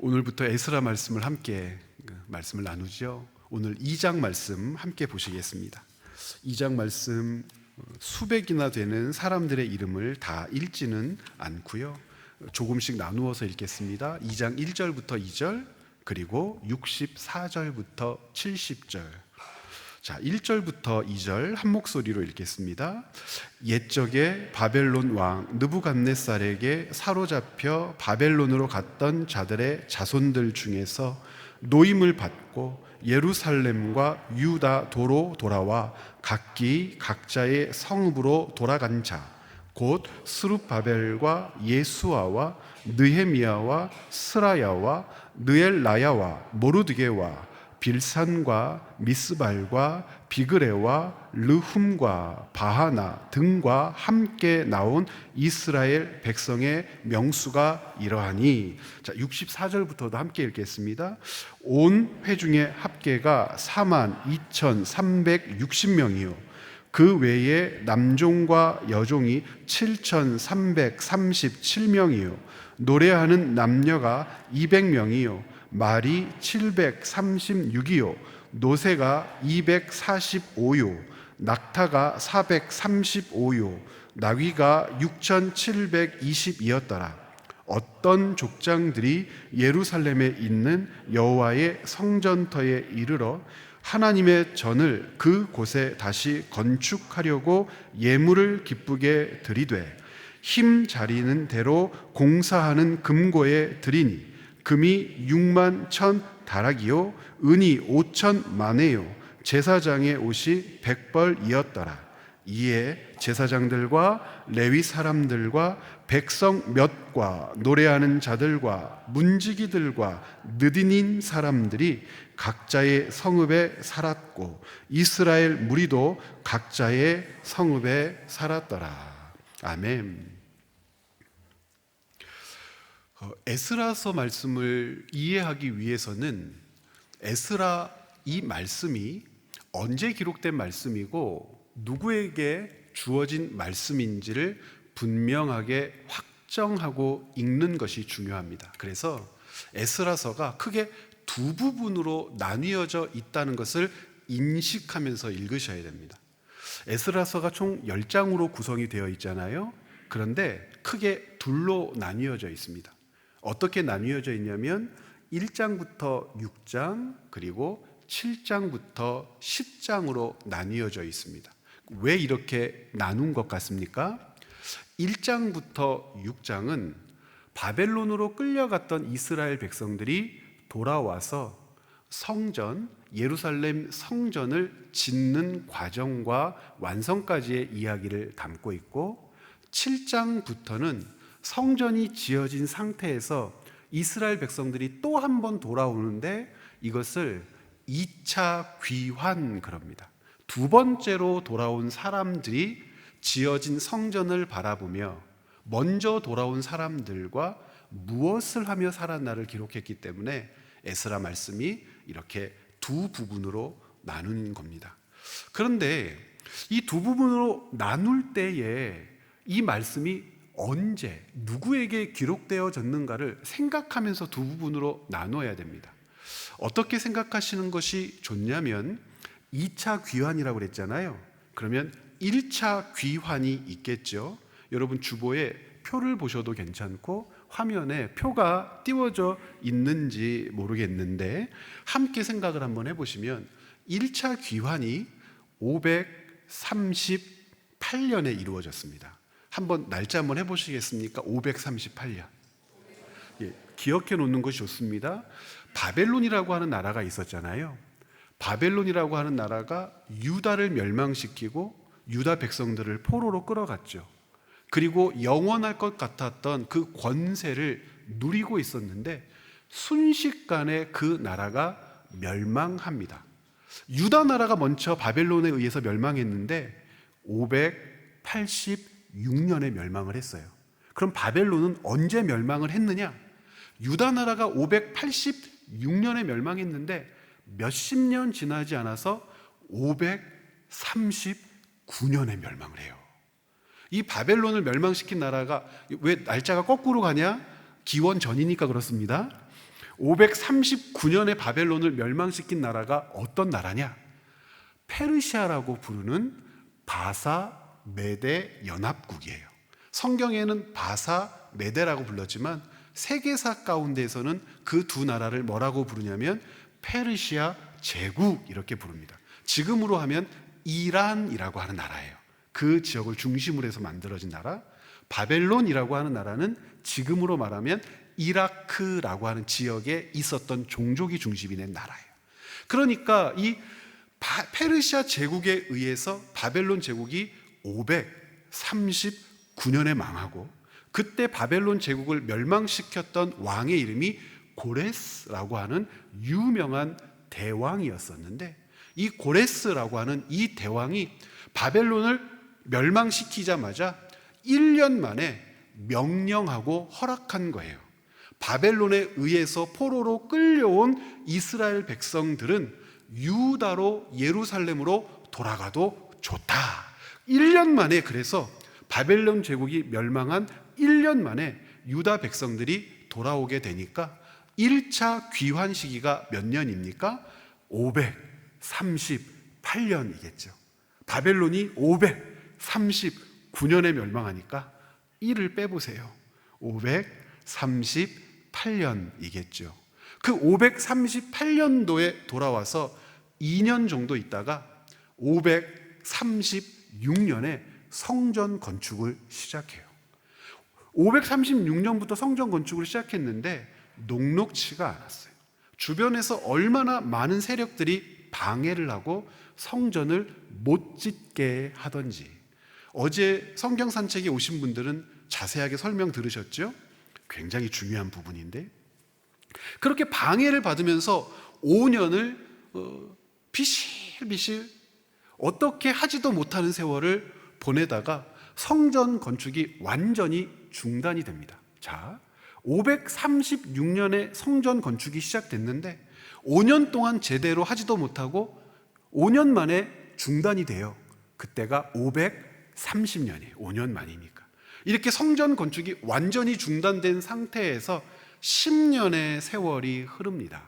오늘부터 에스라 말씀을 함께 말씀을 나누죠. 오늘 2장 말씀 함께 보시겠습니다. 2장 말씀 수백이나 되는 사람들의 이름을 다 읽지는 않고요. 조금씩 나누어서 읽겠습니다. 2장 1절부터 2절 그리고 64절부터 70절. 자, 1절부터 2절 한 목소리로 읽겠습니다. 옛적에 바벨론 왕 느부갓네살에게 사로잡혀 바벨론으로 갔던 자들의 자손들 중에서 노임을 받고 예루살렘과 유다 도로 돌아와 각기 각자의 성읍으로 돌아간 자, 곧 스룹바벨과 예수아와 느헤미야와 스라야와 느엘라야와 모르드게와 빌산과 미스발과 비그레와 르훔과 바하나 등과 함께 나온 이스라엘 백성의 명수가 이러하니. 자, 64절부터도 함께 읽겠습니다. 온 회중의 합계가 42,360명이요 그 외에 남종과 여종이 7,337명이요 노래하는 남녀가 200명이요 말이 736이요 노새가 245요 낙타가 435요 나귀가 6,720이었더라. 어떤 족장들이 예루살렘에 있는 여호와의 성전터에 이르러 하나님의 전을 그곳에 다시 건축하려고 예물을 기쁘게 드리되 힘 자리는 대로 공사하는 금고에 드리니 금이 6만 1,000 다락이요 은이 5천 마네요 제사장의 옷이 100벌이었더라. 이에 제사장들과 레위 사람들과 백성 몇과 노래하는 자들과 문지기들과 느디닌 사람들이 각자의 성읍에 살았고 이스라엘 무리도 각자의 성읍에 살았더라. 아멘. 에스라서 말씀을 이해하기 위해서는 에스라 이 말씀이 언제 기록된 말씀이고 누구에게 주어진 말씀인지를 분명하게 확정하고 읽는 것이 중요합니다. 그래서 에스라서가 크게 두 부분으로 나뉘어져 있다는 것을 인식하면서 읽으셔야 됩니다. 에스라서가 총 10장으로 구성이 되어 있잖아요. 그런데 크게 둘로 나뉘어져 있습니다. 어떻게 나뉘어져 있냐면 1장부터 6장 그리고 7장부터 10장으로 나뉘어져 있습니다. 왜 이렇게 나눈 것 같습니까? 1장부터 6장은 바벨론으로 끌려갔던 이스라엘 백성들이 돌아와서 성전, 예루살렘 성전을 짓는 과정과 완성까지의 이야기를 담고 있고 7장부터는 성전이 지어진 상태에서 이스라엘 백성들이 또 한 번 돌아오는데 이것을 2차 귀환 그럽니다. 두 번째로 돌아온 사람들이 지어진 성전을 바라보며 먼저 돌아온 사람들과 무엇을 하며 살았나를 기록했기 때문에 에스라 말씀이 이렇게 두 부분으로 나눈 겁니다. 그런데 이 두 부분으로 나눌 때에 이 말씀이 언제 누구에게 기록되어졌는가를 생각하면서 두 부분으로 나눠야 됩니다. 어떻게 생각하시는 것이 좋냐면 2차 귀환이라고 그랬잖아요. 그러면 1차 귀환이 있겠죠. 여러분 주보에 표를 보셔도 괜찮고 화면에 표가 띄워져 있는지 모르겠는데 함께 생각을 한번 해보시면 1차 귀환이 538년에 이루어졌습니다. 한번 날짜 한번 해보시겠습니까? 538년. 예, 기억해 놓는 것이 좋습니다. 바벨론이라고 하는 나라가 있었잖아요. 바벨론이라고 하는 나라가 유다를 멸망시키고 유다 백성들을 포로로 끌어갔죠. 그리고 영원할 것 같았던 그 권세를 누리고 있었는데 순식간에 그 나라가 멸망합니다. 유다 나라가 먼저 바벨론에 의해서 멸망했는데 586년에 멸망을 했어요. 그럼 바벨론은 언제 멸망을 했느냐? 유다 나라가 586년에 멸망했는데 몇십 년 지나지 않아서 539년에 멸망을 해요. 이 바벨론을 멸망시킨 나라가 왜 날짜가 거꾸로 가냐? 기원 전이니까 그렇습니다. 539년에 바벨론을 멸망시킨 나라가 어떤 나라냐? 페르시아라고 부르는 바사 메데 연합국이에요. 성경에는 바사 메데라고 불렀지만 세계사 가운데에서는 그 두 나라를 뭐라고 부르냐면 페르시아 제국 이렇게 부릅니다. 지금으로 하면 이란이라고 하는 나라예요. 그 지역을 중심으로 해서 만들어진 나라. 바벨론이라고 하는 나라는 지금으로 말하면 이라크라고 하는 지역에 있었던 종족이 중심이 된 나라예요. 그러니까 이 페르시아 제국에 의해서 바벨론 제국이 539년에 망하고, 그때 바벨론 제국을 멸망시켰던 왕의 이름이 고레스라고 하는 유명한 대왕이었었는데, 이 고레스라고 하는 이 대왕이 바벨론을 멸망시키자마자 1년 만에 명령하고 허락한 거예요. 바벨론에 의해서 포로로 끌려온 이스라엘 백성들은 유다로 예루살렘으로 돌아가도 좋다. 1년 만에, 그래서 바벨론 제국이 멸망한 1년 만에 유다 백성들이 돌아오게 되니까 1차 귀환 시기가 몇 년입니까? 538년이겠죠. 바벨론이 539년에 멸망하니까 1을 빼보세요. 538년이겠죠. 그 538년도에 돌아와서 2년 정도 있다가 536년에 성전 건축을 시작해요. 536년부터 성전 건축을 시작했는데 녹록치가 않았어요. 주변에서 얼마나 많은 세력들이 방해를 하고 성전을 못 짓게 하던지. 어제 성경 산책에 오신 분들은 자세하게 설명 들으셨죠? 굉장히 중요한 부분인데, 그렇게 방해를 받으면서 5년을 비실비실 어떻게 하지도 못하는 세월을 보내다가 성전 건축이 완전히 중단이 됩니다. 자, 536년에 성전 건축이 시작됐는데 5년 동안 제대로 하지도 못하고 5년 만에 중단이 돼요. 그때가 530년이에요. 5년 만이니까. 이렇게 성전 건축이 완전히 중단된 상태에서 10년의 세월이 흐릅니다.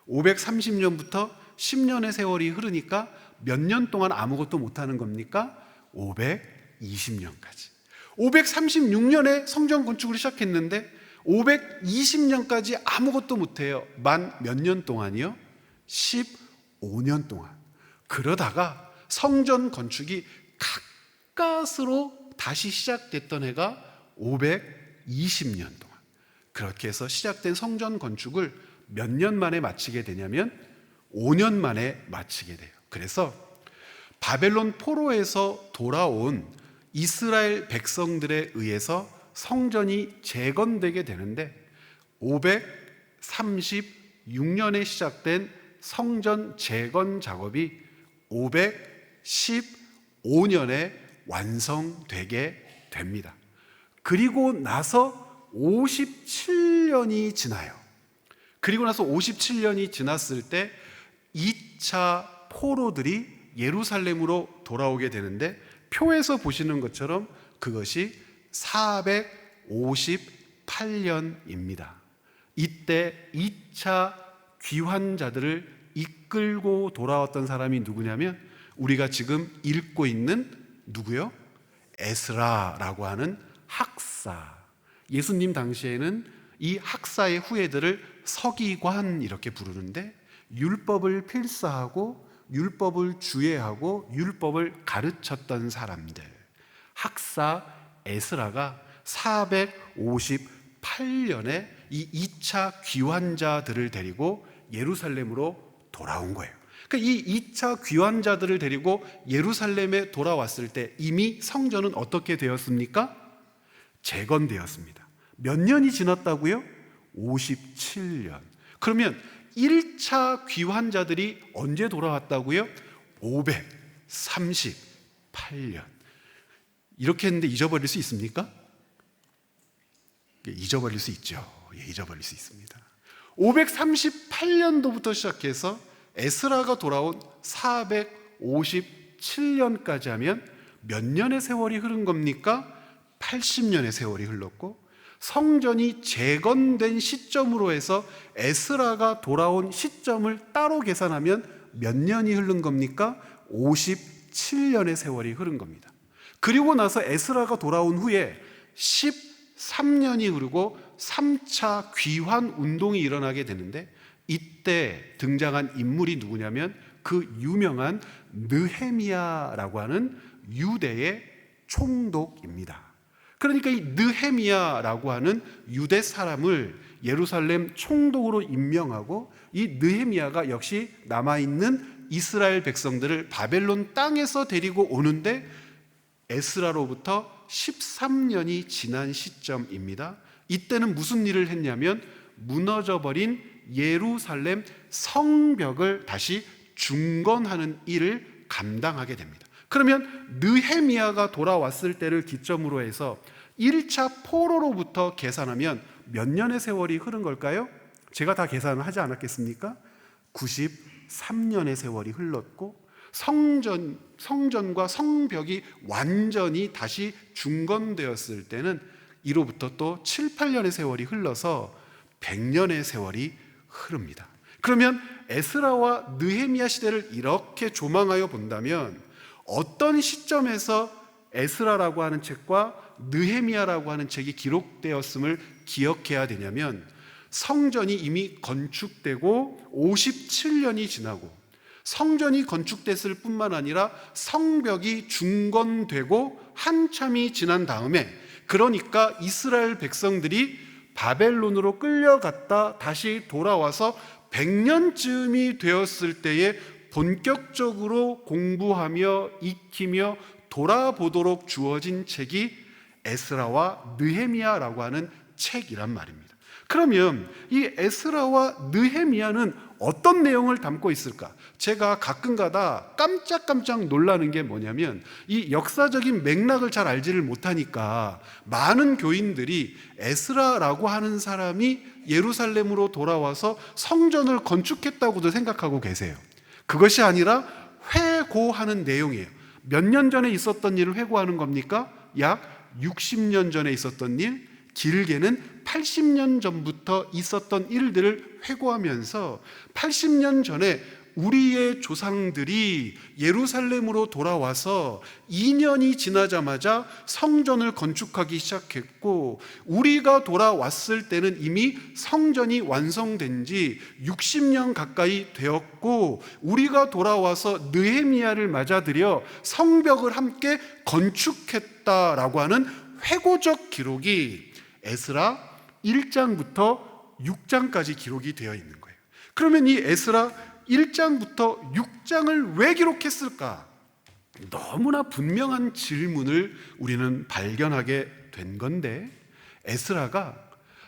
530년부터 10년의 세월이 흐르니까 몇 년 동안 아무것도 못하는 겁니까? 520년까지. 536년에 성전 건축을 시작했는데 520년까지 아무것도 못해요. 만 몇 년 동안이요? 15년 동안. 그러다가 성전 건축이 가까스로 다시 시작됐던 해가 520년 동안. 그렇게 해서 시작된 성전 건축을 몇 년 만에 마치게 되냐면 5년 만에 마치게 돼요. 그래서 바벨론 포로에서 돌아온 이스라엘 백성들에 의해서 성전이 재건되게 되는데 536년에 시작된 성전 재건 작업이 515년에 완성되게 됩니다. 그리고 나서 57년이 지나요. 그리고 나서 57년이 지났을 때 2차 포로들이 예루살렘으로 돌아오게 되는데, 표에서 보시는 것처럼 그것이 458년입니다. 이때 2차 귀환자들을 이끌고 돌아왔던 사람이 누구냐면 우리가 지금 읽고 있는 누구요? 에스라라고 하는 학사. 예수님 당시에는 이 학사의 후예들을 서기관 이렇게 부르는데, 율법을 필사하고 율법을 주예하고 율법을 가르쳤던 사람들, 학사 에스라가 458년에 이 2차 귀환자들을 데리고 예루살렘으로 돌아온 거예요. 그러니까 이 2차 귀환자들을 데리고 예루살렘에 돌아왔을 때 이미 성전은 어떻게 되었습니까? 재건되었습니다. 몇 년이 지났다고요? 57년. 그러면 1차 귀환자들이 언제 돌아왔다고요? 538년. 이렇게 했는데 잊어버릴 수 있습니까? 잊어버릴 수 있죠. 잊어버릴 수 있습니다. 538년도부터 시작해서 에스라가 돌아온 457년까지 하면 몇 년의 세월이 흐른 겁니까? 80년의 세월이 흘렀고, 성전이 재건된 시점으로 해서 에스라가 돌아온 시점을 따로 계산하면 몇 년이 흐른 겁니까? 57년의 세월이 흐른 겁니다. 그리고 나서 에스라가 돌아온 후에 13년이 흐르고 3차 귀환 운동이 일어나게 되는데, 이때 등장한 인물이 누구냐면 그 유명한 느헤미야라고 하는 유대의 총독입니다. 그러니까 이 느헤미야라고 하는 유대 사람을 예루살렘 총독으로 임명하고, 이 느헤미야가 역시 남아있는 이스라엘 백성들을 바벨론 땅에서 데리고 오는데 에스라로부터 13년이 지난 시점입니다. 이때는 무슨 일을 했냐면 무너져버린 예루살렘 성벽을 다시 중건하는 일을 감당하게 됩니다. 그러면 느헤미야가 돌아왔을 때를 기점으로 해서 1차 포로로부터 계산하면 몇 년의 세월이 흐른 걸까요? 제가 다 계산을 하지 않았겠습니까? 93년의 세월이 흘렀고, 성전과 성벽이 완전히 다시 중건되었을 때는 이로부터 또 7, 8년의 세월이 흘러서 100년의 세월이 흐릅니다. 그러면 에스라와 느헤미야 시대를 이렇게 조망하여 본다면 어떤 시점에서 에스라라고 하는 책과 느헤미야라고 하는 책이 기록되었음을 기억해야 되냐면, 성전이 이미 건축되고 57년이 지나고 성전이 건축됐을 뿐만 아니라 성벽이 중건되고 한참이 지난 다음에, 그러니까 이스라엘 백성들이 바벨론으로 끌려갔다 다시 돌아와서 100년쯤이 되었을 때에 본격적으로 공부하며 익히며 돌아보도록 주어진 책이 에스라와 느헤미야라고 하는 책이란 말입니다. 그러면 이 에스라와 느헤미야는 어떤 내용을 담고 있을까? 제가 가끔가다 깜짝깜짝 놀라는 게 뭐냐면, 이 역사적인 맥락을 잘 알지를 못하니까 많은 교인들이 에스라라고 하는 사람이 예루살렘으로 돌아와서 성전을 건축했다고도 생각하고 계세요. 그것이 아니라 회고하는 내용이에요. 몇 년 전에 있었던 일을 회고하는 겁니까? 약 60년 전에 있었던 일, 길게는 80년 전부터 있었던 일들을 회고하면서 80년 전에 우리의 조상들이 예루살렘으로 돌아와서 2년이 지나자마자 성전을 건축하기 시작했고, 우리가 돌아왔을 때는 이미 성전이 완성된 지 60년 가까이 되었고, 우리가 돌아와서 느헤미야를 맞아들여 성벽을 함께 건축했다라고 하는 회고적 기록이 에스라 1장부터 6장까지 기록이 되어 있는 거예요. 그러면 이 에스라 1장부터 6장을 왜 기록했을까? 너무나 분명한 질문을 우리는 발견하게 된 건데, 에스라가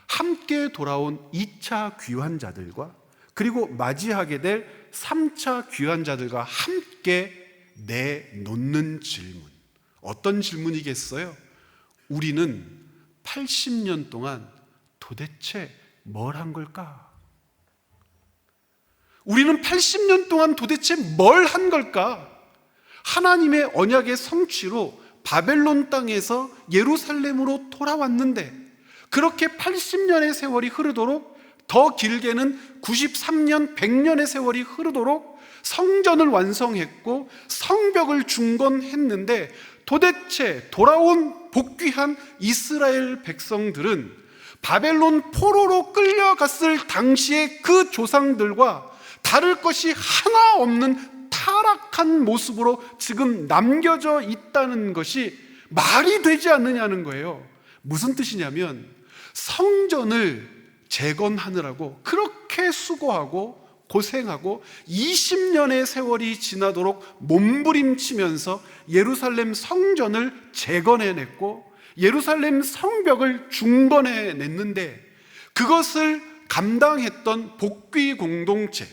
함께 돌아온 2차 귀환자들과 그리고 맞이하게 될 3차 귀환자들과 함께 내놓는 질문, 어떤 질문이겠어요? 우리는 80년 동안 도대체 뭘 한 걸까? 우리는 80년 동안 도대체 뭘 한 걸까? 하나님의 언약의 성취로 바벨론 땅에서 예루살렘으로 돌아왔는데, 그렇게 80년의 세월이 흐르도록, 더 길게는 93년, 100년의 세월이 흐르도록 성전을 완성했고 성벽을 중건했는데, 도대체 돌아온 복귀한 이스라엘 백성들은 바벨론 포로로 끌려갔을 당시의 그 조상들과 다를 것이 하나 없는 타락한 모습으로 지금 남겨져 있다는 것이 말이 되지 않느냐는 거예요. 무슨 뜻이냐면, 성전을 재건하느라고 그렇게 수고하고 고생하고 20년의 세월이 지나도록 몸부림치면서 예루살렘 성전을 재건해냈고 예루살렘 성벽을 중건해냈는데, 그것을 감당했던 복귀 공동체,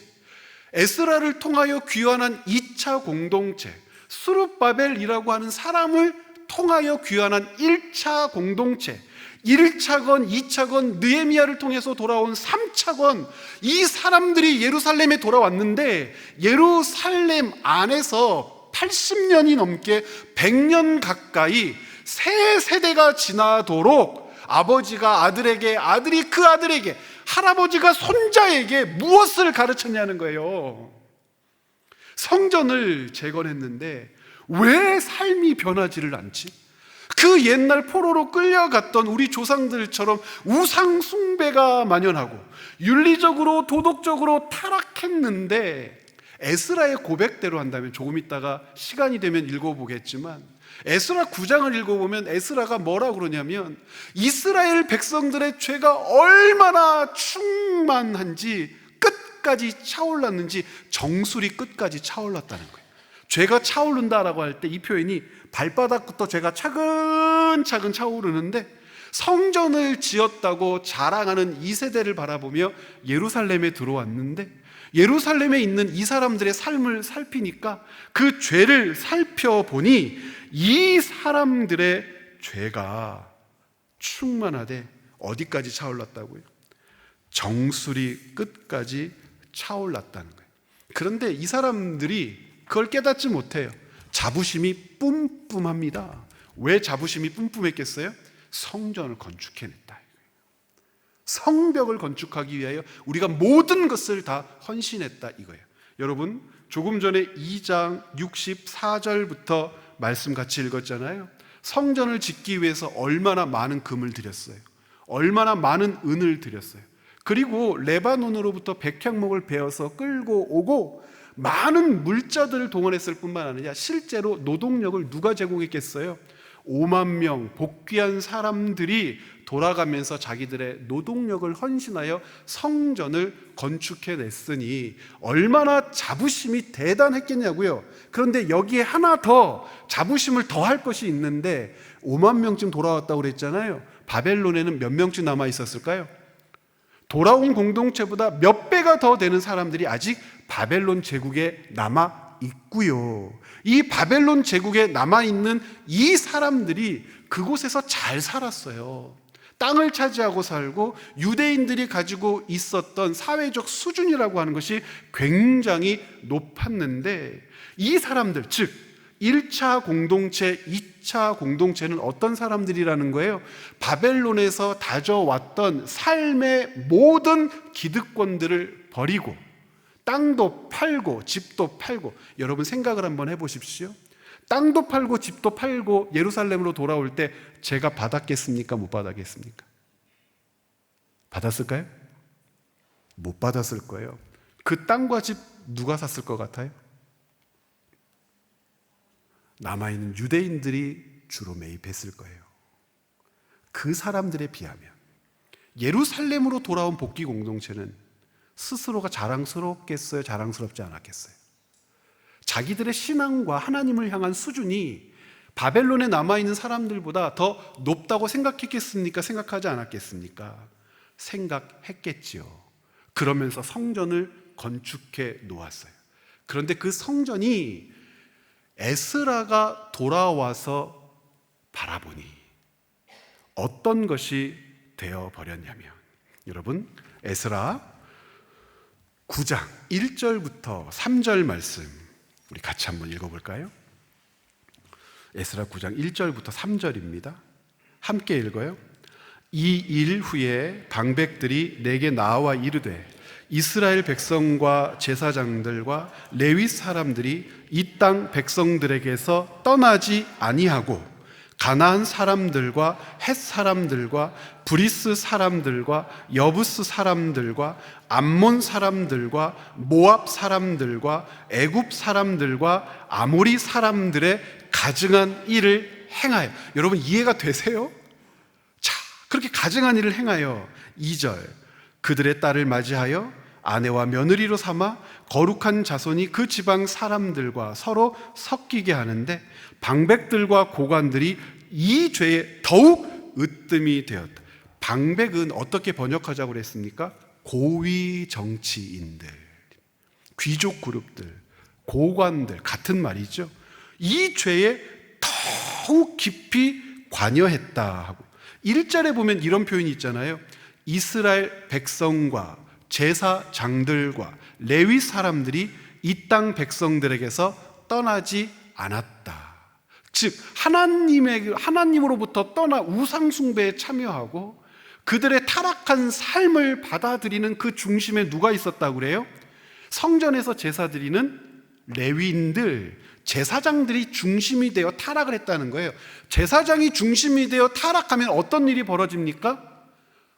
에스라를 통하여 귀환한 2차 공동체, 스룹바벨이라고 하는 사람을 통하여 귀환한 1차 공동체, 1차건 2차건 느헤미야를 통해서 돌아온 3차건, 이 사람들이 예루살렘에 돌아왔는데 예루살렘 안에서 80년이 넘게 100년 가까이 세 세대가 지나도록 아버지가 아들에게, 아들이 그 아들에게, 할아버지가 손자에게 무엇을 가르쳤냐는 거예요. 성전을 재건했는데 왜 삶이 변하지를 않지? 그 옛날 포로로 끌려갔던 우리 조상들처럼 우상 숭배가 만연하고 윤리적으로 도덕적으로 타락했는데, 에스라의 고백대로 한다면, 조금 있다가 시간이 되면 읽어보겠지만 에스라 9장을 읽어보면 에스라가 뭐라 그러냐면 이스라엘 백성들의 죄가 얼마나 충만한지, 끝까지 차올랐는지, 정수리 끝까지 차올랐다는 거예요. 죄가 차오른다라고 할 때 이 표현이 발바닥부터 죄가 차근차근 차오르는데, 성전을 지었다고 자랑하는 이 세대를 바라보며 예루살렘에 들어왔는데, 예루살렘에 있는 이 사람들의 삶을 살피니까, 그 죄를 살펴보니 이 사람들의 죄가 충만하되 어디까지 차올랐다고요? 정수리 끝까지 차올랐다는 거예요. 그런데 이 사람들이 그걸 깨닫지 못해요. 자부심이 뿜뿜합니다. 왜 자부심이 뿜뿜했겠어요? 성전을 건축해냈다. 성벽을 건축하기 위하여 우리가 모든 것을 다 헌신했다 이거예요. 여러분, 조금 전에 2장 64절부터 말씀 같이 읽었잖아요. 성전을 짓기 위해서 얼마나 많은 금을 들였어요. 얼마나 많은 은을 들였어요. 그리고 레바논으로부터 백향목을 베어서 끌고 오고 많은 물자들을 동원했을 뿐만 아니라 실제로 노동력을 누가 제공했겠어요? 5만 명 복귀한 사람들이 돌아가면서 자기들의 노동력을 헌신하여 성전을 건축해냈으니 얼마나 자부심이 대단했겠냐고요. 그런데 여기에 하나 더 자부심을 더할 것이 있는데, 5만 명쯤 돌아왔다고 그랬잖아요. 바벨론에는 몇 명쯤 남아 있었을까요? 돌아온 공동체보다 몇 배가 더 되는 사람들이 아직 바벨론 제국에 남아 있고요. 이 바벨론 제국에 남아있는 이 사람들이 그곳에서 잘 살았어요. 땅을 차지하고 살고 유대인들이 가지고 있었던 사회적 수준이라고 하는 것이 굉장히 높았는데, 이 사람들, 즉 1차 공동체, 2차 공동체는 어떤 사람들이라는 거예요? 바벨론에서 다져왔던 삶의 모든 기득권들을 버리고 땅도 팔고 집도 팔고, 여러분 생각을 한번 해보십시오. 땅도 팔고 집도 팔고 예루살렘으로 돌아올 때 제가 받았겠습니까? 못 받았겠습니까? 받았을까요? 못 받았을 거예요. 그 땅과 집 누가 샀을 것 같아요? 남아있는 유대인들이 주로 매입했을 거예요. 그 사람들에 비하면 예루살렘으로 돌아온 복귀 공동체는 스스로가 자랑스럽겠어요? 자랑스럽지 않았겠어요? 자기들의 신앙과 하나님을 향한 수준이 바벨론에 남아있는 사람들보다 더 높다고 생각했겠습니까? 생각하지 않았겠습니까? 생각했겠지요. 그러면서 성전을 건축해 놓았어요. 그런데 그 성전이 에스라가 돌아와서 바라보니 어떤 것이 되어버렸냐면, 여러분, 에스라 9장 1절부터 3절 말씀 우리 같이 한번 읽어볼까요? 에스라 9장 1절부터 3절입니다. 함께 읽어요. 이 일 후에 방백들이 내게 나와 이르되, 이스라엘 백성과 제사장들과 레위 사람들이 이 땅 백성들에게서 떠나지 아니하고 가나안 사람들과 헷 사람들과 브리스 사람들과 여부스 사람들과 암몬 사람들과 모압 사람들과 애굽 사람들과 아모리 사람들의 가증한 일을 행하여, 여러분 이해가 되세요? 자, 그렇게 가증한 일을 행하여 2절 그들의 딸을 맞이하여 아내와 며느리로 삼아 거룩한 자손이 그 지방 사람들과 서로 섞이게 하는데, 방백들과 고관들이 이 죄에 더욱 으뜸이 되었다. 방백은 어떻게 번역하자고 그랬습니까? 고위 정치인들, 귀족 그룹들, 고관들, 같은 말이죠. 이 죄에 더욱 깊이 관여했다 하고, 1절에 보면 이런 표현이 있잖아요. 이스라엘 백성과 제사장들과 레위 사람들이 이 땅 백성들에게서 떠나지 않았다. 즉 하나님으로부터 떠나 우상 숭배에 참여하고 그들의 타락한 삶을 받아들이는 그 중심에 누가 있었다고 그래요? 성전에서 제사 드리는 레위인들, 제사장들이 중심이 되어 타락을 했다는 거예요. 제사장이 중심이 되어 타락하면 어떤 일이 벌어집니까?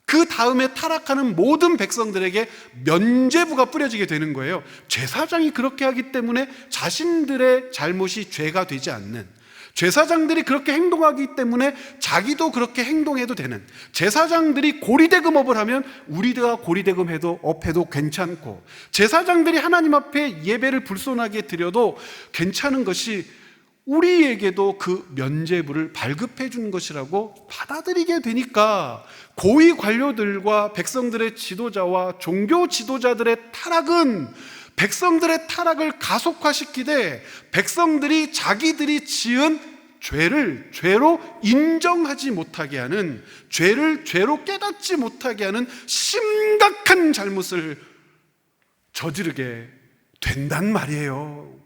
그 다음에 타락하는 모든 백성들에게 면죄부가 뿌려지게 되는 거예요. 제사장이 그렇게 하기 때문에 자신들의 잘못이 죄가 되지 않는, 제사장들이 그렇게 행동하기 때문에 자기도 그렇게 행동해도 되는, 제사장들이 고리대금업을 하면 우리가 고리대금해도 업해도 괜찮고, 제사장들이 하나님 앞에 예배를 불손하게 드려도 괜찮은 것이 우리에게도 그 면죄부를 발급해 주는 것이라고 받아들이게 되니까 고위 관료들과 백성들의 지도자와 종교 지도자들의 타락은 백성들의 타락을 가속화시키되 백성들이 자기들이 지은 죄를 죄로 인정하지 못하게 하는, 죄를 죄로 깨닫지 못하게 하는 심각한 잘못을 저지르게 된단 말이에요.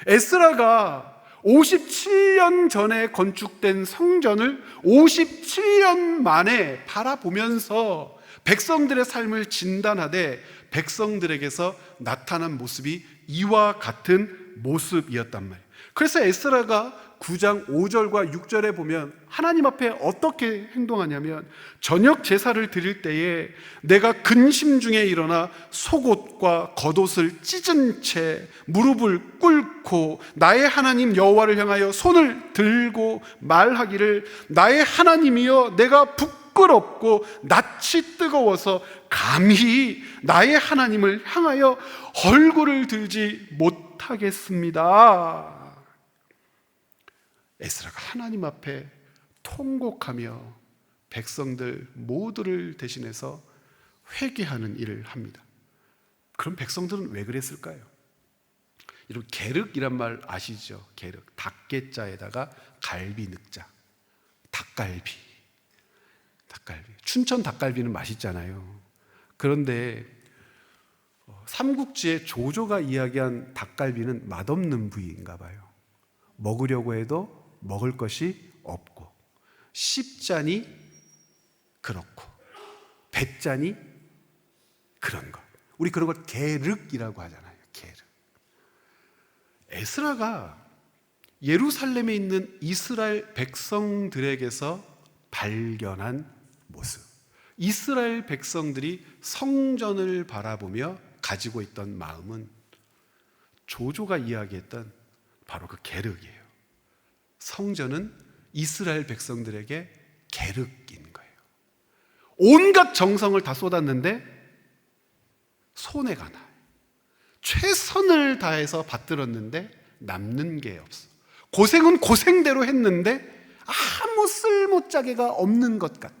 에스라가 57년 전에 건축된 성전을 57년 만에 바라보면서 백성들의 삶을 진단하되 백성들에게서 나타난 모습이 이와 같은 모습이었단 말이에요. 그래서 에스라가 9장 5절과 6절에 보면 하나님 앞에 어떻게 행동하냐면, 저녁 제사를 드릴 때에 내가 근심 중에 일어나 속옷과 겉옷을 찢은 채 무릎을 꿇고 나의 하나님 여호와를 향하여 손을 들고 말하기를, 나의 하나님이여, 내가 부끄럽고 낯이 뜨거워서 감히 나의 하나님을 향하여 얼굴을 들지 못하겠습니다. 에스라가 하나님 앞에 통곡하며 백성들 모두를 대신해서 회개하는 일을 합니다. 그럼 백성들은 왜 그랬을까요? 여러분, 게륵이란 말 아시죠? 게륵, 닭게자에다가 갈비 늑자, 닭갈비. 춘천 닭갈비는 맛있잖아요. 그런데 삼국지의 조조가 이야기한 닭갈비는 맛없는 부위인가 봐요. 먹으려고 해도 먹을 것이 없고, 씹자니 그렇고 뱉자니 그런 것. 우리 그런 걸 게륵이라고 하잖아요. 게륵. 에스라가 예루살렘에 있는 이스라엘 백성들에게서 발견한 모습, 이스라엘 백성들이 성전을 바라보며 가지고 있던 마음은 조조가 이야기했던 바로 그 게륵이에요. 성전은 이스라엘 백성들에게 게륵인 거예요. 온갖 정성을 다 쏟았는데 손해가 나요. 최선을 다해서 받들었는데 남는 게 없어. 고생은 고생대로 했는데 아무 쓸모짜게가 없는 것 같아.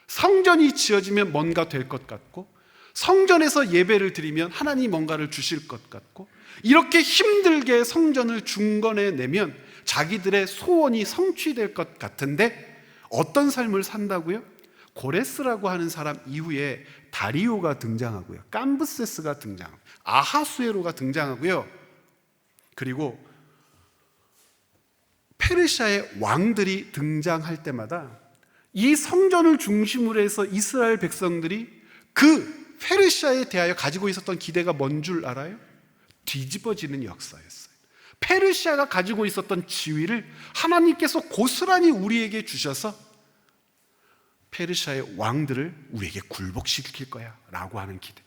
성전이 지어지면 뭔가 될 것 같고, 성전에서 예배를 드리면 하나님이 뭔가를 주실 것 같고, 이렇게 힘들게 성전을 중건해 내면 자기들의 소원이 성취될 것 같은데 어떤 삶을 산다고요? 고레스라고 하는 사람 이후에 다리오가 등장하고요, 깜브세스가 등장하고요, 아하수에로가 등장하고요, 그리고 페르시아의 왕들이 등장할 때마다 이 성전을 중심으로 해서 이스라엘 백성들이 그 페르시아에 대하여 가지고 있었던 기대가 뭔 줄 알아요? 뒤집어지는 역사였어요. 페르시아가 가지고 있었던 지위를 하나님께서 고스란히 우리에게 주셔서 페르시아의 왕들을 우리에게 굴복시킬 거야 라고 하는 기대.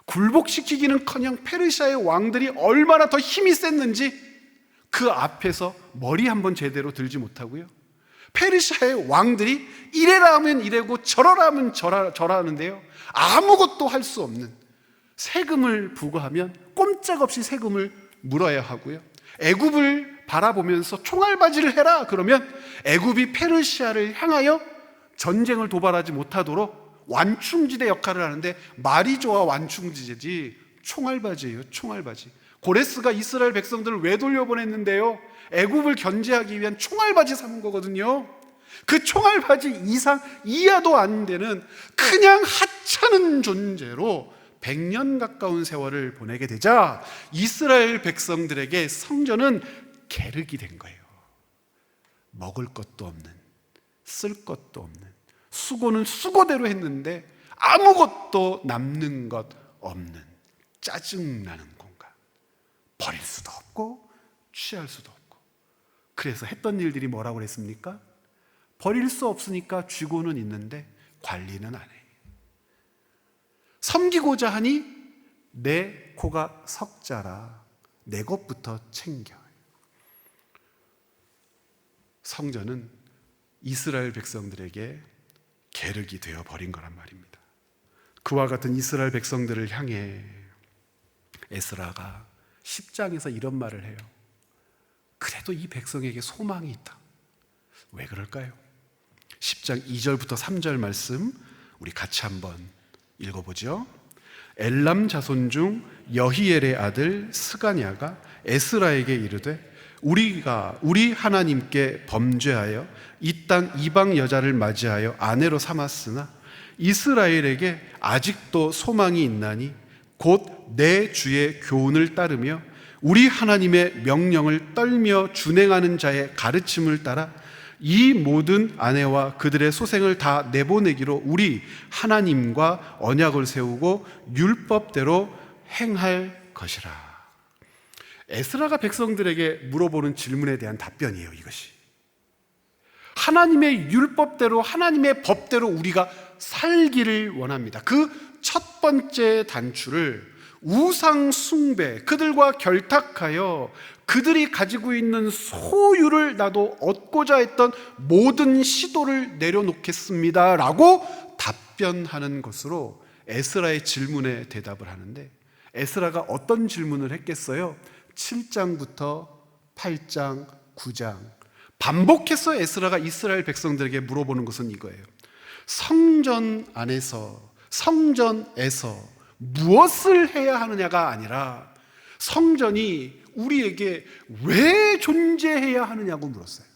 굴복시키기는커녕 페르시아의 왕들이 얼마나 더 힘이 셌는지 그 앞에서 머리 한번 제대로 들지 못하고요, 페르시아의 왕들이 이래라 하면 이래고 저러라 하면 저라는데요, 아무것도 할 수 없는, 세금을 부과하면 꼼짝없이 세금을 물어야 하고요, 애굽을 바라보면서 총알바지를 해라 그러면 애굽이 페르시아를 향하여 전쟁을 도발하지 못하도록 완충지대 역할을 하는데, 말이 좋아 완충지대지 총알바지예요. 총알바지. 고레스가 이스라엘 백성들을 왜 돌려보냈는데요? 애굽을 견제하기 위한 총알바지 삼은 거거든요. 그 총알바지 이하도 안 되는 그냥 하찮은 존재로 100년 가까운 세월을 보내게 되자 이스라엘 백성들에게 성전은 게륵이 된 거예요. 먹을 것도 없는, 쓸 것도 없는, 수고는 수고대로 했는데 아무것도 남는 것 없는 짜증나는 공간. 버릴 수도 없고 취할 수도 없고. 그래서 했던 일들이 뭐라고 그랬습니까? 버릴 수 없으니까 쥐고는 있는데 관리는 안 해. 섬기고자 하니 내 코가 석자라 내 것부터 챙겨. 성전은 이스라엘 백성들에게 계륵이 되어 버린 거란 말입니다. 그와 같은 이스라엘 백성들을 향해 에스라가 10장에서 이런 말을 해요. 그래도 이 백성에게 소망이 있다. 왜 그럴까요? 10장 2절부터 3절 말씀 우리 같이 한번 읽어보죠. 엘람 자손 중 여히엘의 아들 스가냐가 에스라에게 이르되 우리 하나님께 범죄하여 이 땅 이방 여자를 맞이하여 아내로 삼았으나 이스라엘에게 아직도 소망이 있나니 곧 내 주의 교훈을 따르며 우리 하나님의 명령을 떨며 준행하는 자의 가르침을 따라 이 모든 아내와 그들의 소생을 다 내보내기로 우리 하나님과 언약을 세우고 율법대로 행할 것이라. 에스라가 백성들에게 물어보는 질문에 대한 답변이에요. 이것이 하나님의 율법대로, 하나님의 법대로 우리가 살기를 원합니다. 그 첫 번째 단추를 우상 숭배, 그들과 결탁하여 그들이 가지고 있는 소유를 나도 얻고자 했던 모든 시도를 내려놓겠습니다 라고 답변하는 것으로 에스라의 질문에 대답을 하는데, 에스라가 어떤 질문을 했겠어요? 7장부터 8장, 9장 반복해서 에스라가 이스라엘 백성들에게 물어보는 것은 이거예요. 성전에서 무엇을 해야 하느냐가 아니라 성전이 우리에게 왜 존재해야 하느냐고 물었어요.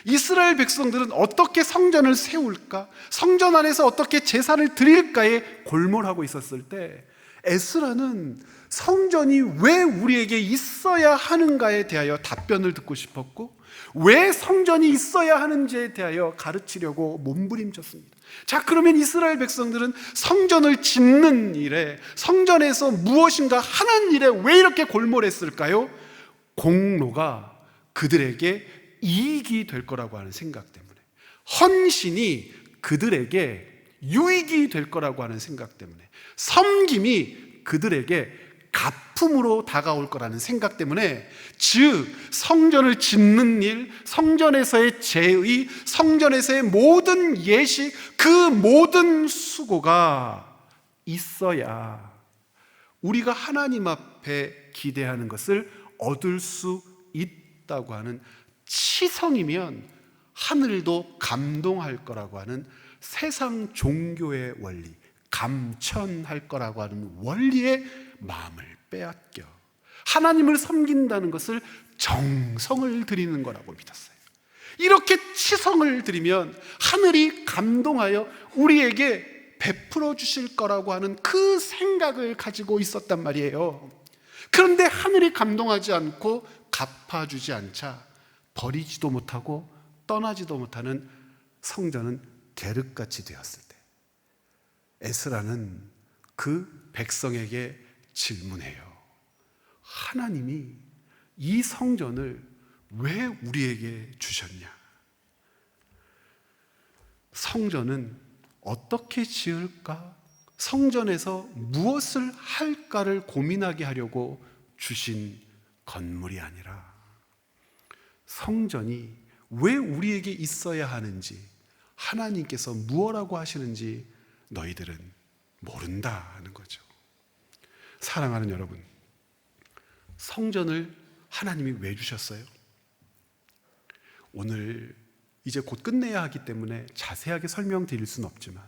이스라엘 백성들은 어떻게 성전을 세울까? 성전 안에서 어떻게 제사를 드릴까에 골몰하고 있었을 때 에스라는 성전이 왜 우리에게 있어야 하는가에 대하여 답변을 듣고 싶었고, 왜 성전이 있어야 하는지에 대하여 가르치려고 몸부림쳤습니다. 자, 그러면 이스라엘 백성들은 성전을 짓는 일에, 성전에서 무엇인가 하는 일에 왜 이렇게 골몰했을까요? 공로가 그들에게 이익이 될 거라고 하는 생각 때문에, 헌신이 그들에게 유익이 될 거라고 하는 생각 때문에, 섬김이 그들에게 가품으로 다가올 거라는 생각 때문에, 즉 성전을 짓는 일, 성전에서의 제의, 성전에서의 모든 예식, 그 모든 수고가 있어야 우리가 하나님 앞에 기대하는 것을 얻을 수 있다고 하는, 치성이면 하늘도 감동할 거라고 하는 세상 종교의 원리, 감천할 거라고 하는 원리의 마음을 빼앗겨 하나님을 섬긴다는 것을 정성을 드리는 거라고 믿었어요. 이렇게 치성을 드리면 하늘이 감동하여 우리에게 베풀어 주실 거라고 하는 그 생각을 가지고 있었단 말이에요. 그런데 하늘이 감동하지 않고 갚아주지 않자 버리지도 못하고 떠나지도 못하는 성전은 계륵같이 되었을 때, 에스라는 그 백성에게 질문해요. 하나님이 이 성전을 왜 우리에게 주셨냐? 성전은 어떻게 지을까? 성전에서 무엇을 할까를 고민하게 하려고 주신 건물이 아니라, 성전이 왜 우리에게 있어야 하는지, 하나님께서 무엇라고 하시는지 너희들은 모른다는 거죠. 사랑하는 여러분, 성전을 하나님이 왜 주셨어요? 오늘 이제 곧 끝내야 하기 때문에 자세하게 설명드릴 수는 없지만,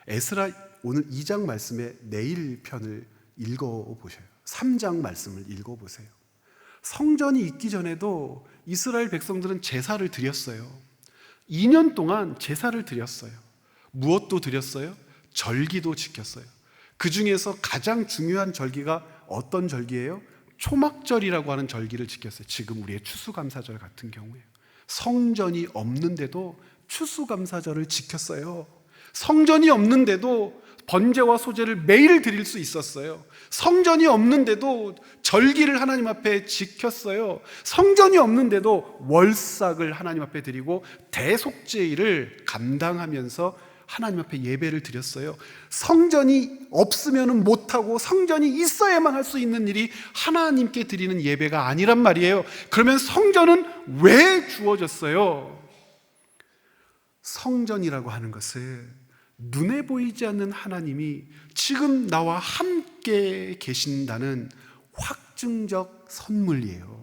에스라 오늘 2장 말씀의 내일 편을 읽어보셔요. 3장 말씀을 읽어보세요. 성전이 있기 전에도 이스라엘 백성들은 제사를 드렸어요. 2년 동안 제사를 드렸어요. 무엇도 드렸어요? 절기도 지켰어요. 그 중에서 가장 중요한 절기가 어떤 절기예요? 초막절이라고 하는 절기를 지켰어요. 지금 우리의 추수감사절 같은 경우에요. 성전이 없는데도 추수감사절을 지켰어요. 성전이 없는데도 번제와 소제를 매일 드릴 수 있었어요. 성전이 없는데도 절기를 하나님 앞에 지켰어요. 성전이 없는데도 월삭을 하나님 앞에 드리고 대속죄일을 감당하면서 하나님 앞에 예배를 드렸어요. 성전이 없으면 못하고 성전이 있어야만 할 수 있는 일이 하나님께 드리는 예배가 아니란 말이에요. 그러면 성전은 왜 주어졌어요? 성전이라고 하는 것을 눈에 보이지 않는 하나님이 지금 나와 함께 계신다는 확증적 선물이에요.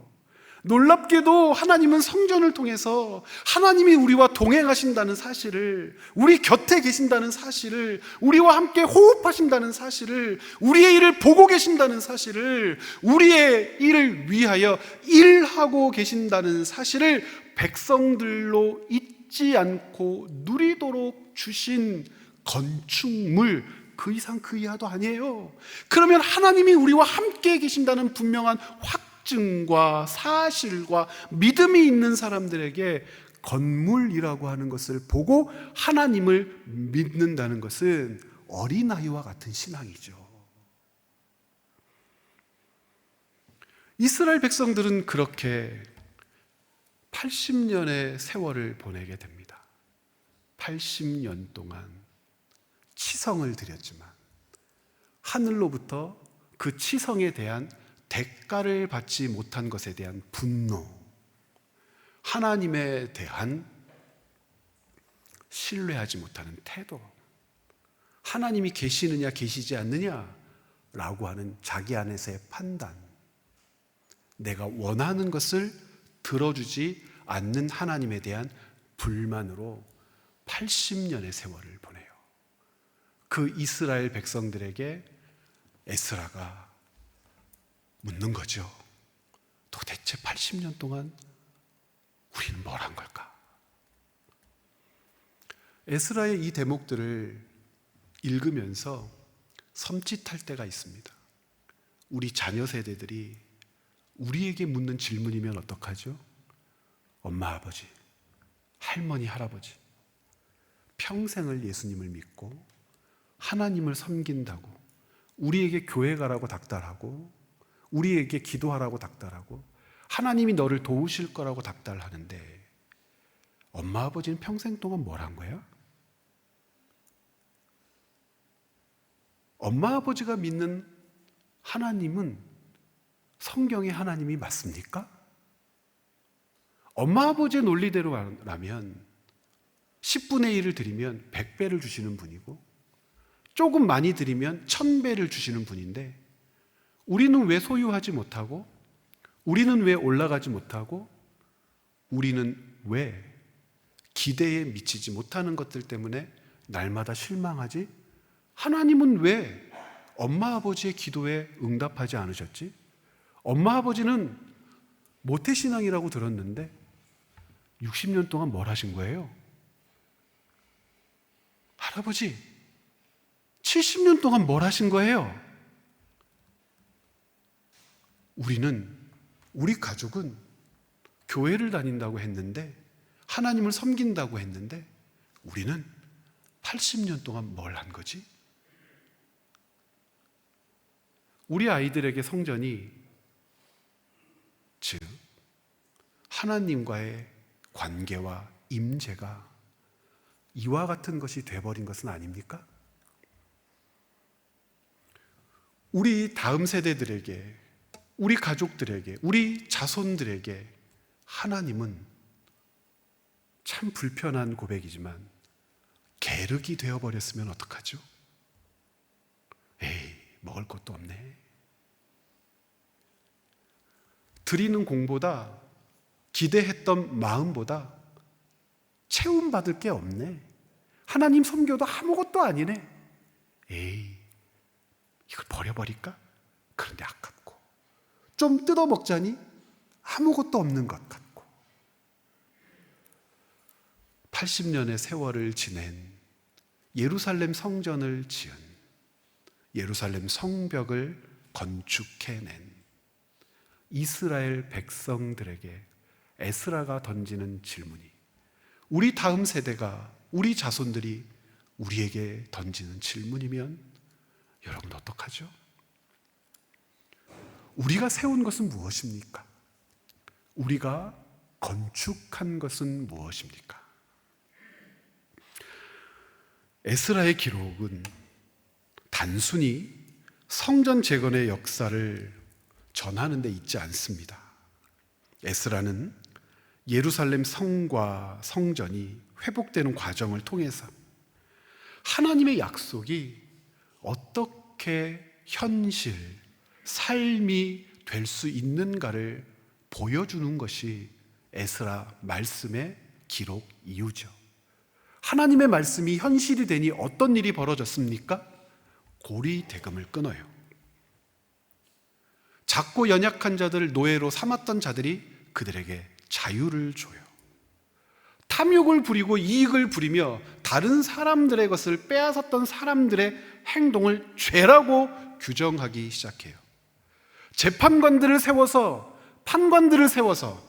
놀랍게도 하나님은 성전을 통해서 하나님이 우리와 동행하신다는 사실을, 우리 곁에 계신다는 사실을, 우리와 함께 호흡하신다는 사실을, 우리의 일을 보고 계신다는 사실을, 우리의 일을 위하여 일하고 계신다는 사실을 백성들로 잊지 않고 누리도록 주신 건축물, 그 이상 그 이하도 아니에요. 그러면 하나님이 우리와 함께 계신다는 분명한 확증과 사실과 믿음이 있는 사람들에게 건물이라고 하는 것을 보고 하나님을 믿는다는 것은 어린아이와 같은 신앙이죠. 이스라엘 백성들은 그렇게 80년의 세월을 보내게 됩니다. 80년 동안 치성을 드렸지만 하늘로부터 그 치성에 대한 대가를 받지 못한 것에 대한 분노, 하나님에 대한 신뢰하지 못하는 태도, 하나님이 계시느냐 계시지 않느냐라고 하는 자기 안에서의 판단, 내가 원하는 것을 들어주지 않는 하나님에 대한 불만으로 80년의 세월을 보내요. 그 이스라엘 백성들에게 에스라가 묻는 거죠. 도대체 80년 동안 우리는 뭘 한 걸까? 에스라의 이 대목들을 읽으면서 섬찟할 때가 있습니다. 우리 자녀 세대들이 우리에게 묻는 질문이면 어떡하죠? 엄마, 아버지, 할머니, 할아버지, 평생을 예수님을 믿고 하나님을 섬긴다고, 우리에게 교회 가라고 닥달하고, 우리에게 기도하라고 닥달하고, 하나님이 너를 도우실 거라고 닥달하는데 엄마 아버지는 평생 동안 뭘 한 거야? 엄마 아버지가 믿는 하나님은 성경의 하나님이 맞습니까? 엄마 아버지의 논리대로라면 10분의 1을 드리면 100배를 주시는 분이고, 조금 많이 드리면 1000배를 주시는 분인데, 우리는 왜 소유하지 못하고, 우리는 왜 올라가지 못하고, 우리는 왜 기대에 미치지 못하는 것들 때문에 날마다 실망하지? 하나님은 왜 엄마 아버지의 기도에 응답하지 않으셨지? 엄마 아버지는 모태신앙이라고 들었는데 60년 동안 뭘 하신 거예요? 할아버지, 70년 동안 뭘 하신 거예요? 우리 가족은 교회를 다닌다고 했는데, 하나님을 섬긴다고 했는데, 우리는 80년 동안 뭘 한 거지? 우리 아이들에게 성전이, 즉 하나님과의 관계와 임재가 이와 같은 것이 돼버린 것은 아닙니까? 우리 다음 세대들에게, 우리 가족들에게, 우리 자손들에게 하나님은 참 불편한 고백이지만 계륵이 되어버렸으면 어떡하죠? 에이, 먹을 것도 없네. 드리는 공보다, 기대했던 마음보다 채움받을 게 없네. 하나님 섬겨도 아무것도 아니네. 에이, 이걸 버려버릴까? 그런데 아깝고, 좀 뜯어먹자니 아무것도 없는 것 같고. 80년의 세월을 지낸, 예루살렘 성전을 지은, 예루살렘 성벽을 건축해낸 이스라엘 백성들에게 에스라가 던지는 질문이, 우리 다음 세대가, 우리 자손들이 우리에게 던지는 질문이면 여러분 어떡하죠? 우리가 세운 것은 무엇입니까? 우리가 건축한 것은 무엇입니까? 에스라의 기록은 단순히 성전 재건의 역사를 전하는 데 있지 않습니다. 에스라는 예루살렘 성과 성전이 회복되는 과정을 통해서 하나님의 약속이 어떻게 현실, 삶이 될 수 있는가를 보여주는 것이 에스라 말씀의 기록 이유죠. 하나님의 말씀이 현실이 되니 어떤 일이 벌어졌습니까? 고리 대금을 끊어요. 작고 연약한 자들을 노예로 삼았던 자들이 그들에게 자유를 줘요. 탐욕을 부리고 이익을 부리며 다른 사람들의 것을 빼앗았던 사람들의 행동을 죄라고 규정하기 시작해요. 재판관들을 세워서, 판관들을 세워서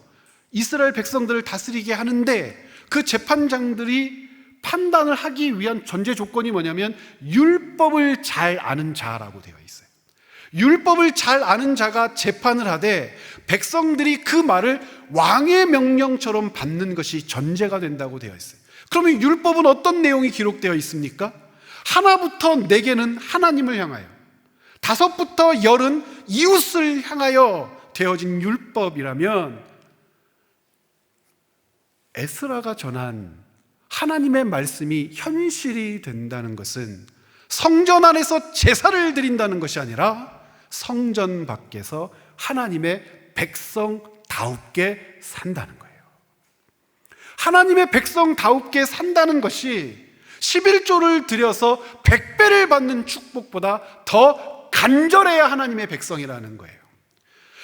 이스라엘 백성들을 다스리게 하는데, 그 재판장들이 판단을 하기 위한 전제 조건이 뭐냐면 율법을 잘 아는 자라고 되어 있어요. 율법을 잘 아는 자가 재판을 하되 백성들이 그 말을 왕의 명령처럼 받는 것이 전제가 된다고 되어 있어요. 그러면 율법은 어떤 내용이 기록되어 있습니까? 하나부터 4개는 하나님을 향하여, 5부터 10은 이웃을 향하여 되어진 율법이라면, 에스라가 전한 하나님의 말씀이 현실이 된다는 것은 성전 안에서 제사를 드린다는 것이 아니라 성전 밖에서 하나님의 백성다웁게 산다는 거예요. 하나님의 백성다웁게 산다는 것이 11조를 드려서 100배를 받는 축복보다 더 간절해야 하나님의 백성이라는 거예요.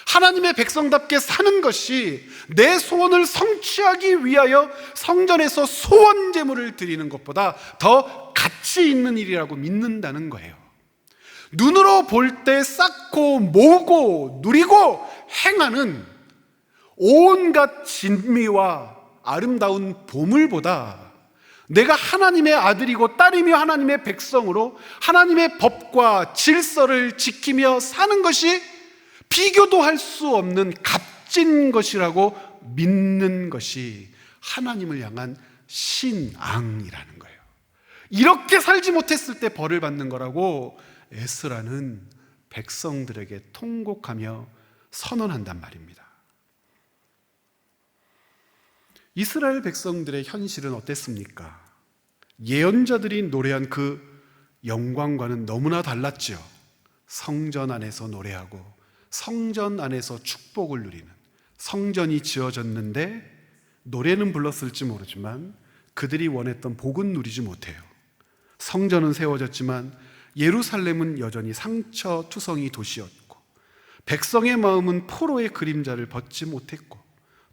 하나님의 백성답게 사는 것이 내 소원을 성취하기 위하여 성전에서 소원 제물을 드리는 것보다 더 가치 있는 일이라고 믿는다는 거예요. 눈으로 볼 때 쌓고 모으고 누리고 행하는 온갖 진미와 아름다운 보물보다 내가 하나님의 아들이고 딸이며 하나님의 백성으로 하나님의 법과 질서를 지키며 사는 것이 비교도 할 수 없는 값진 것이라고 믿는 것이 하나님을 향한 신앙이라는 거예요. 이렇게 살지 못했을 때 벌을 받는 거라고 에스라는 백성들에게 통곡하며 선언한단 말입니다. 이스라엘 백성들의 현실은 어땠습니까? 예언자들이 노래한 그 영광과는 너무나 달랐죠. 성전 안에서 노래하고 성전 안에서 축복을 누리는, 성전이 지어졌는데 노래는 불렀을지 모르지만 그들이 원했던 복은 누리지 못해요. 성전은 세워졌지만 예루살렘은 여전히 상처투성이 도시였고, 백성의 마음은 포로의 그림자를 벗지 못했고,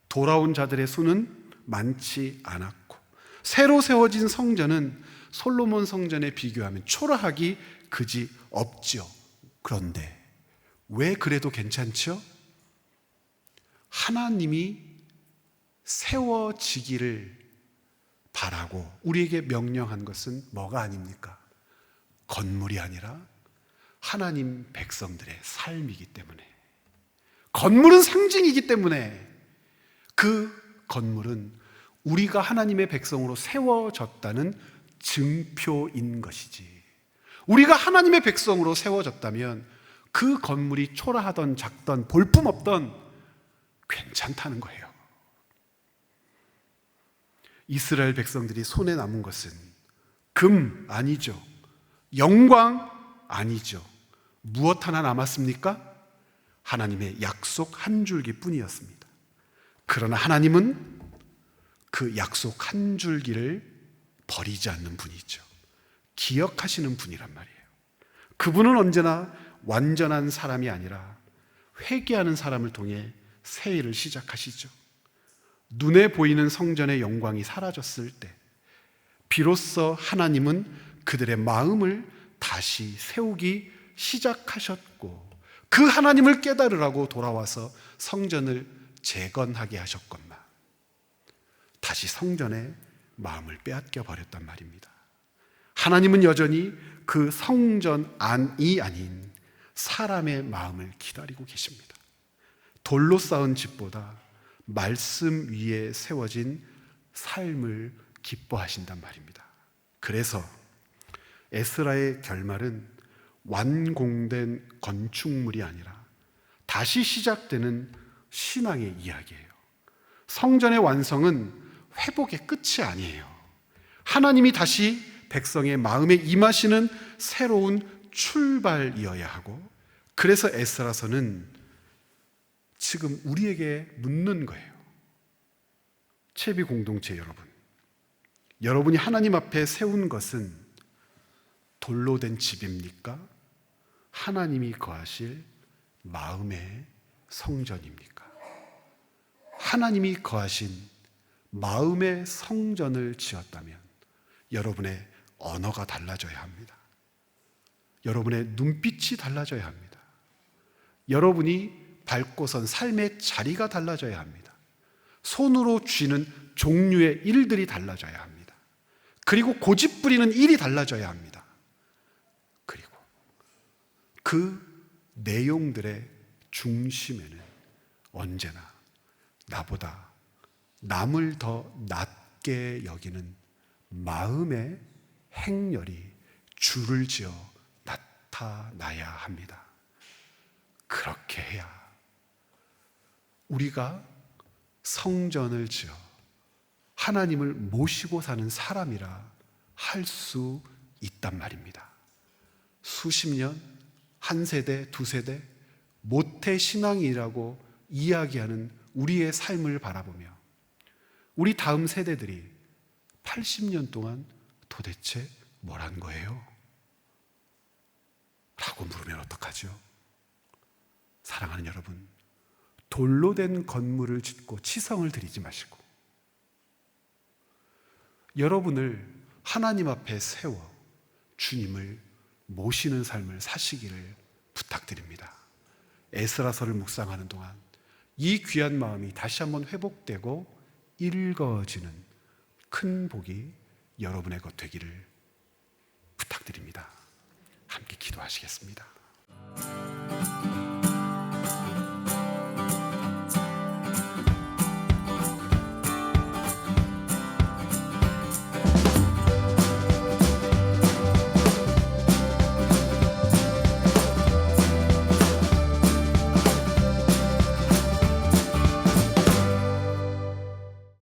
돌아온 자들의 수는 많지 않았고, 새로 세워진 성전은 솔로몬 성전에 비교하면 초라하기 그지 없죠. 그런데 왜 그래도 괜찮죠? 하나님이 세워지기를 바라고 우리에게 명령한 것은 뭐가 아닙니까? 건물이 아니라 하나님 백성들의 삶이기 때문에, 건물은 상징이기 때문에 그 건물은 우리가 하나님의 백성으로 세워졌다는 증표인 것이지, 우리가 하나님의 백성으로 세워졌다면 그 건물이 초라하던 작던 볼품없던 괜찮다는 거예요. 이스라엘 백성들이 손에 남은 것은 금 아니죠. 영광 아니죠. 무엇 하나 남았습니까? 하나님의 약속 한 줄기 뿐이었습니다. 그러나 하나님은 그 약속 한 줄기를 버리지 않는 분이죠. 기억하시는 분이란 말이에요. 그분은 언제나 완전한 사람이 아니라 회개하는 사람을 통해 새 일을 시작하시죠. 눈에 보이는 성전의 영광이 사라졌을 때 비로소 하나님은 그들의 마음을 다시 세우기 시작하셨고, 그 하나님을 깨달으라고 돌아와서 성전을 재건하게 하셨건만 다시 성전의 마음을 빼앗겨 버렸단 말입니다. 하나님은 여전히 그 성전 안이 아닌 사람의 마음을 기다리고 계십니다. 돌로 쌓은 집보다 말씀 위에 세워진 삶을 기뻐하신단 말입니다. 그래서 에스라의 결말은 완공된 건축물이 아니라 다시 시작되는 신앙의 이야기예요. 성전의 완성은 회복의 끝이 아니에요. 하나님이 다시 백성의 마음에 임하시는 새로운 출발이어야 하고, 그래서 에스라서는 지금 우리에게 묻는 거예요. 채비 공동체 여러분, 여러분이 하나님 앞에 세운 것은 돌로 된 집입니까? 하나님이 거하실 마음의 성전입니까? 하나님이 거하신 마음의 성전을 지었다면 여러분의 언어가 달라져야 합니다. 여러분의 눈빛이 달라져야 합니다. 여러분이 밟고 선 삶의 자리가 달라져야 합니다. 손으로 쥐는 종류의 일들이 달라져야 합니다. 그리고 고집 부리는 일이 달라져야 합니다. 그리고 그 내용들의 중심에는 언제나 나보다 남을 더 낮게 여기는 마음의 행렬이 줄을 지어 나타나야 합니다. 그렇게 해야 우리가 성전을 지어 하나님을 모시고 사는 사람이라 할 수 있단 말입니다. 수십 년, 한 세대, 두 세대, 모태 신앙이라고 이야기하는 우리의 삶을 바라보며 우리 다음 세대들이 80년 동안 도대체 뭘 한 거예요? 라고 물으면 어떡하죠? 사랑하는 여러분, 돌로 된 건물을 짓고 치성을 드리지 마시고 여러분을 하나님 앞에 세워 주님을 모시는 삶을 사시기를 부탁드립니다. 에스라서를 묵상하는 동안 이 귀한 마음이 다시 한번 회복되고 읽어지는 큰 복이 여러분의 것 되기를 부탁드립니다. 함께 기도하시겠습니다.